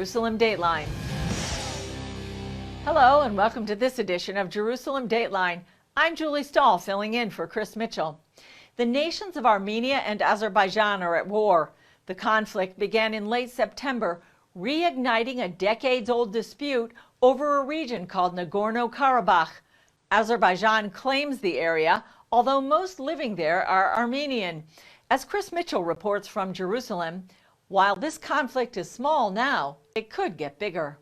Jerusalem Dateline. Hello and welcome to this edition of Jerusalem Dateline. I'm Julie Stahl filling in for Chris Mitchell. The nations of Armenia and Azerbaijan are at war. The conflict began in late September, reigniting a decades-old dispute over a region called Nagorno-Karabakh. Azerbaijan claims the area, although most living there are Armenian. As Chris Mitchell reports from Jerusalem, while this conflict is small now, it could get bigger.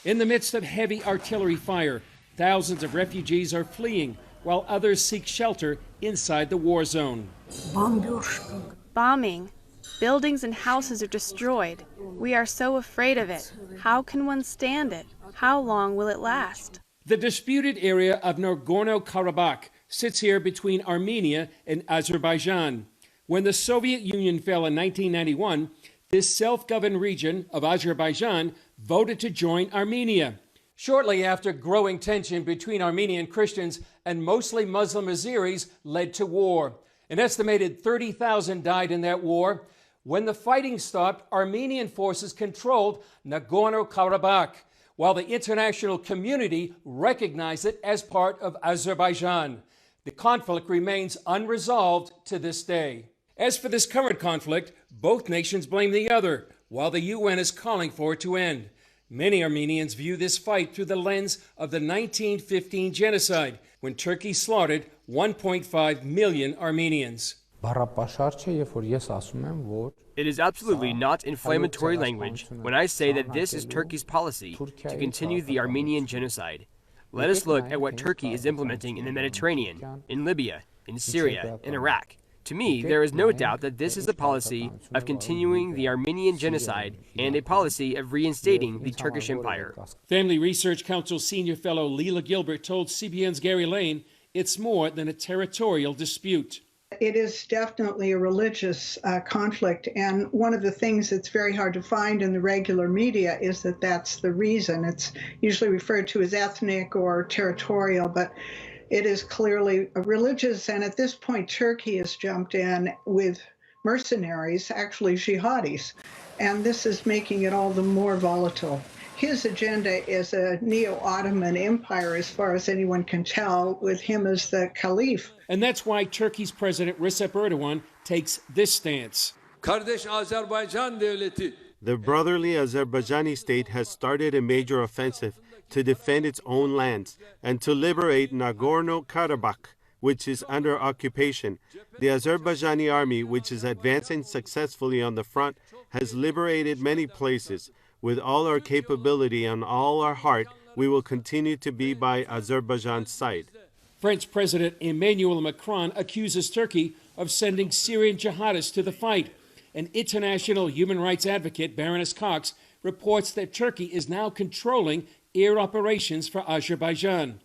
In the midst of heavy artillery fire, thousands of refugees are fleeing, while others seek shelter inside the war zone. Bombing. Buildings and houses are destroyed. We are so afraid of it. How can one stand it? How long will it last? The disputed area of Nagorno-Karabakh sits here between Armenia and Azerbaijan. When the Soviet Union fell in 1991, this self-governed region of Azerbaijan voted to join Armenia. Shortly after, growing tension between Armenian Christians and mostly Muslim Azeris led to war. An estimated 30,000 died in that war. When the fighting stopped, Armenian forces controlled Nagorno-Karabakh, while the international community recognized it as part of Azerbaijan. The conflict remains unresolved to this day. As for this current conflict, both nations blame the other, while the UN is calling for it to end. Many Armenians view this fight through the lens of the 1915 genocide, when Turkey slaughtered 1.5 million Armenians. It is absolutely not inflammatory language when I say that this is Turkey's policy to continue the Armenian genocide. Let us look at what Turkey is implementing in the Mediterranean, in Libya, in Syria, in Iraq. To me, there is no doubt that this is a policy of continuing the Armenian genocide and a policy of reinstating the Turkish Empire. Family Research Council senior fellow Leila Gilbert told CBN's Gary Lane it's more than a territorial dispute. It is definitely a religious conflict, and one of the things that's very hard to find in the regular media is that that's the reason. It's usually referred to as ethnic or territorial, but it is clearly religious, and at this point, Turkey has jumped in with mercenaries, actually jihadis, and this is making it all the more volatile. His agenda is a neo-Ottoman empire, as far as anyone can tell, with him as the caliph. And that's why Turkey's President Recep Erdogan takes this stance. The brotherly Azerbaijani state has started a major offensive to defend its own lands and to liberate Nagorno-Karabakh, which is under occupation. The Azerbaijani army, which is advancing successfully on the front, has liberated many places. With all our capability and all our heart, we will continue to be by Azerbaijan's side. French President Emmanuel Macron accuses Turkey of sending Syrian jihadists to the fight. An international human rights advocate, Baroness Cox, reports that Turkey is now controlling air operations for Azerbaijan.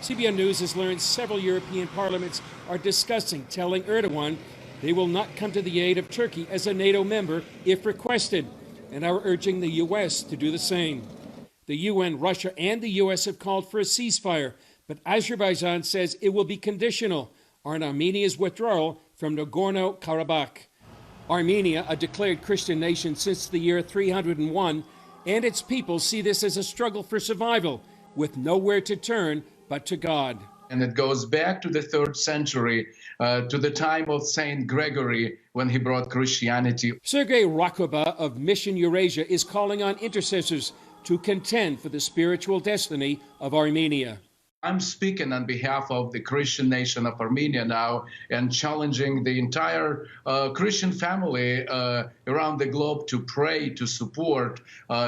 CBN News has learned several European parliaments are discussing telling Erdogan they will not come to the aid of Turkey as a NATO member if requested, and are urging the U.S. to do the same. The UN, Russia, and the U.S. have called for a ceasefire, but Azerbaijan says it will be conditional on Armenia's withdrawal from Nagorno-Karabakh. Armenia, a declared Christian nation since the year 301, and its people see this as a struggle for survival, with nowhere to turn but to God. And it goes back to the 3rd century, to the time of Saint Gregory, when he brought Christianity. Sergey Rakhuba of Mission Eurasia is calling on intercessors to contend for the spiritual destiny of Armenia. I'm speaking on behalf of the Christian nation of Armenia now and challenging the entire Christian family around the globe to pray, to support,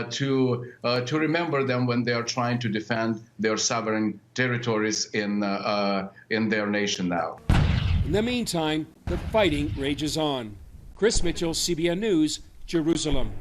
to remember them when they are trying to defend their sovereign territories in their nation now. In the meantime, the fighting rages on. Chris Mitchell, CBN News, Jerusalem.